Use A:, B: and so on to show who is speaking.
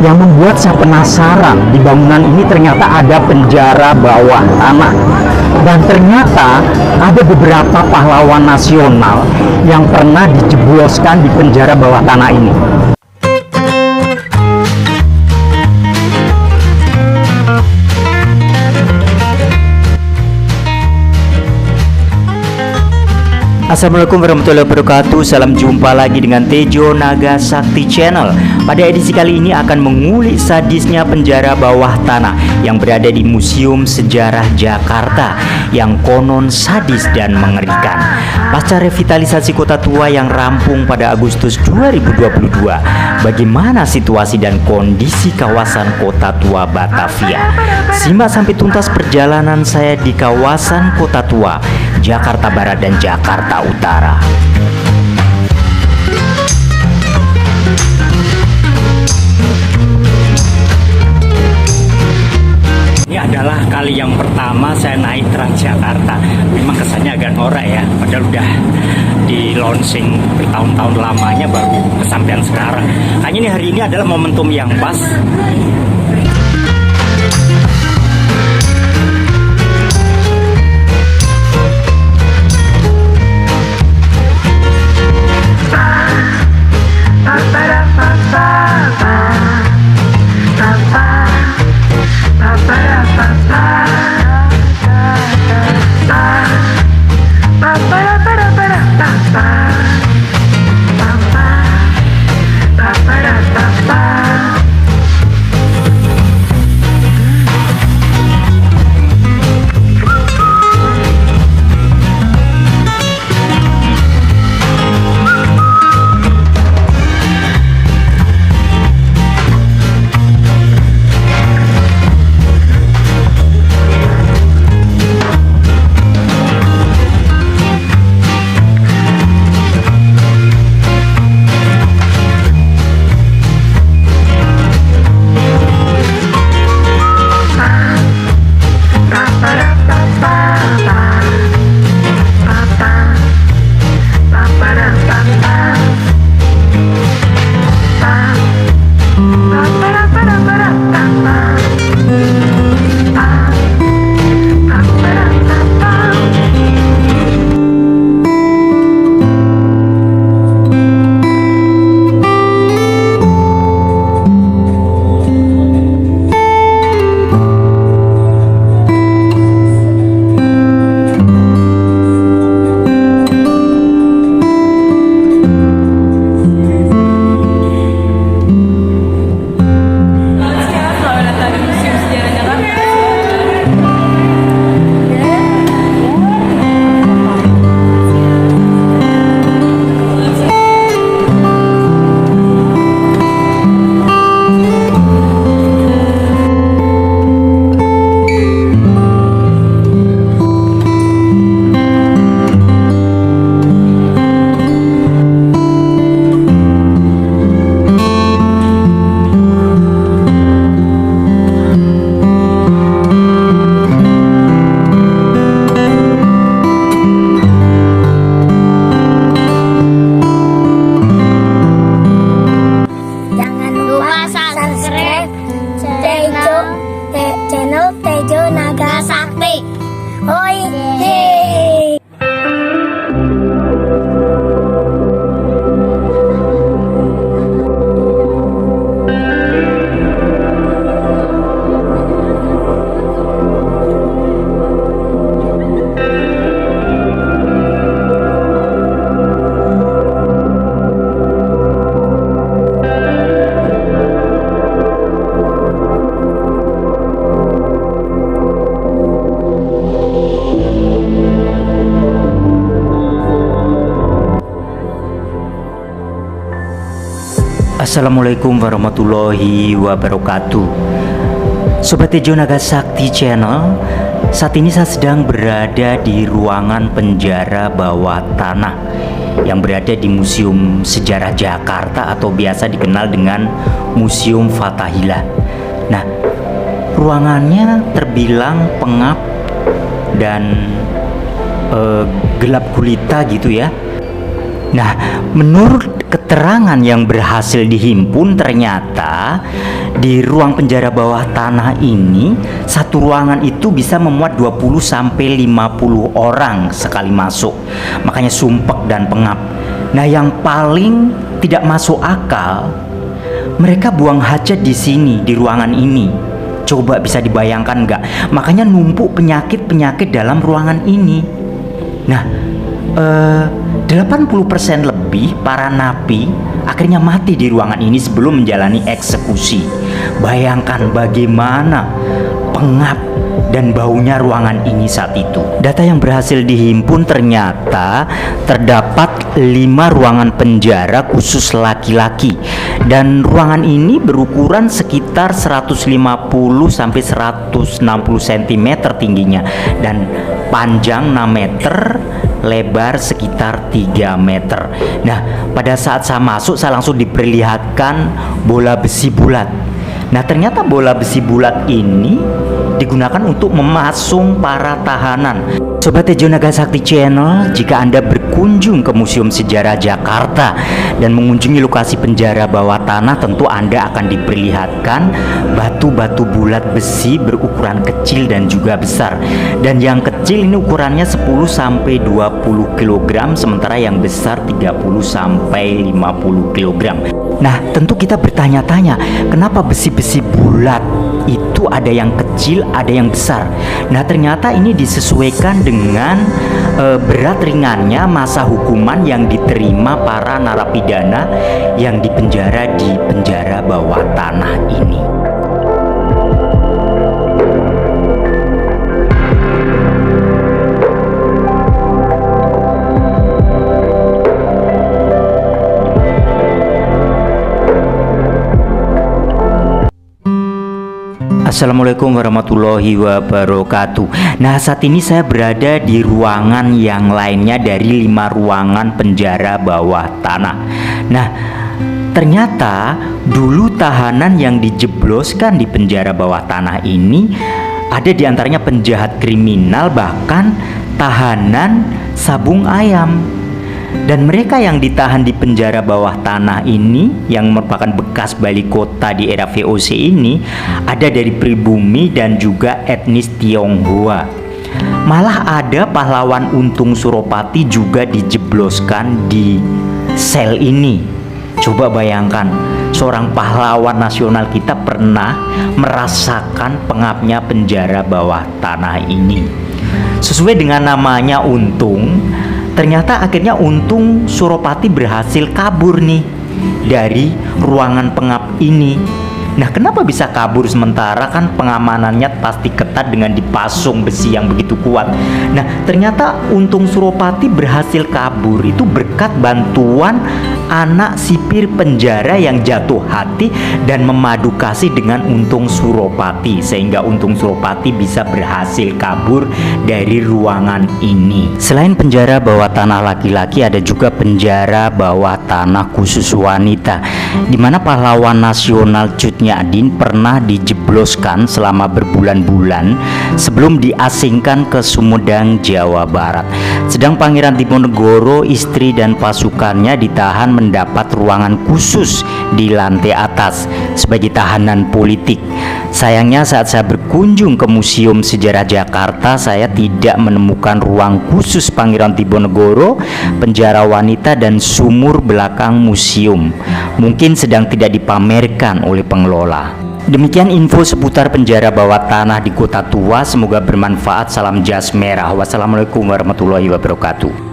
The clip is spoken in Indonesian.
A: Yang membuat saya penasaran, di bangunan ini ternyata ada penjara bawah tanah. Dan ternyata ada beberapa pahlawan nasional yang pernah dijebloskan di penjara bawah tanah ini. Assalamualaikum warahmatullahi wabarakatuh. Salam jumpa lagi dengan Tejo Naga Sakti Channel. Pada edisi kali ini akan mengulik sadisnya penjara bawah tanah yang berada di Museum Sejarah Jakarta yang konon sadis dan mengerikan. Pasca revitalisasi kota tua yang rampung pada Agustus 2022, bagaimana situasi dan kondisi kawasan kota tua Batavia? Simak sampai tuntas perjalanan saya di kawasan kota tua Jakarta Barat dan Jakarta Utara. Ini adalah kali yang pertama saya naik Transjakarta. Memang kesannya agak norak ya, padahal udah di launching bertahun-tahun lamanya baru kesampaian sekarang. Hanya ini hari ini adalah momentum yang pas.
B: Channel Tejo Naga Sakti. Hoi hei.
A: Assalamualaikum warahmatullahi wabarakatuh. Sobat Tejo Naga Sakti Channel, saat ini saya sedang berada di ruangan penjara bawah tanah yang berada di Museum Sejarah Jakarta atau biasa dikenal dengan Museum Fathahillah. Nah, ruangannya terbilang pengap dan gelap gulita gitu ya. Nah, menurut keterangan yang berhasil dihimpun, ternyata di ruang penjara bawah tanah ini, satu ruangan itu bisa memuat 20 sampai 50 orang sekali masuk. Makanya sumpek dan pengap. Nah, yang paling tidak masuk akal, mereka buang hajat di sini, di ruangan ini. Coba bisa dibayangkan nggak? Makanya numpuk penyakit-penyakit dalam ruangan ini. Nah, 80% lebih para napi akhirnya mati di ruangan ini sebelum menjalani eksekusi. Bayangkan bagaimana pengap dan baunya ruangan ini saat itu. Data yang berhasil dihimpun, ternyata terdapat 5 ruangan penjara khusus laki-laki, dan ruangan ini berukuran sekitar 150 sampai 160 cm tingginya dan panjang 6 meter, lebar sekitar 3 meter. Nah, pada saat saya masuk, saya langsung diperlihatkan bola besi bulat. Nah, ternyata bola besi bulat ini digunakan untuk memasung para tahanan. Sobat Tejo Nagasakti Channel, jika Anda berkunjung ke Museum Sejarah Jakarta dan mengunjungi lokasi penjara bawah tanah, tentu Anda akan diperlihatkan batu-batu bulat besi berukuran kecil dan juga besar. Dan yang kecil ini ukurannya 10 sampai 20 kg, sementara yang besar 30 sampai 50 kg. Nah, tentu kita bertanya-tanya, kenapa besi-besi bulat itu ada yang kecil, ada yang besar. Nah, ternyata ini disesuaikan dengan berat ringannya masa hukuman yang diterima para narapidana yang dipenjara di penjara bawah tanah ini. Assalamualaikum warahmatullahi wabarakatuh. Nah, saat ini saya berada di ruangan yang lainnya dari 5 ruangan penjara bawah tanah. Nah, ternyata dulu tahanan yang dijebloskan di penjara bawah tanah ini ada diantaranya penjahat kriminal, bahkan tahanan sabung ayam. Dan mereka yang ditahan di penjara bawah tanah ini, yang merupakan bekas balik kota di era VOC ini, ada dari pribumi dan juga etnis Tionghoa. Malah ada pahlawan Untung Suropati juga dijebloskan di sel ini. Coba bayangkan, seorang pahlawan nasional kita pernah merasakan pengapnya penjara bawah tanah ini. Sesuai dengan namanya Untung, ternyata akhirnya Untung Suropati berhasil kabur nih dari ruangan pengap ini. Nah, kenapa bisa kabur sementara kan pengamanannya pasti ketat dengan dipasung besi yang begitu kuat. Nah, ternyata Untung Suropati berhasil kabur itu berkat bantuan anak sipir penjara yang jatuh hati dan memadu kasih dengan Untung Suropati, sehingga Untung Suropati bisa berhasil kabur dari ruangan ini. Selain penjara bawah tanah laki-laki, ada juga penjara bawah tanah khusus wanita, di mana pahlawan nasional Cut Nyak pernah dijebloskan selama berbulan-bulan sebelum diasingkan ke Sumedang, Jawa Barat. Sedang Pangeran Diponegoro, istri dan pasukannya ditahan mendapat ruangan khusus di lantai atas sebagai tahanan politik. Sayangnya saat saya berkunjung ke Museum Sejarah Jakarta, saya tidak menemukan ruang khusus Pangeran Diponegoro, penjara wanita, dan sumur belakang museum. Mungkin sedang tidak dipamerkan oleh pengelola. Demikian info seputar penjara bawah tanah di Kota Tua. Semoga bermanfaat. Salam jas merah. Wassalamualaikum warahmatullahi wabarakatuh.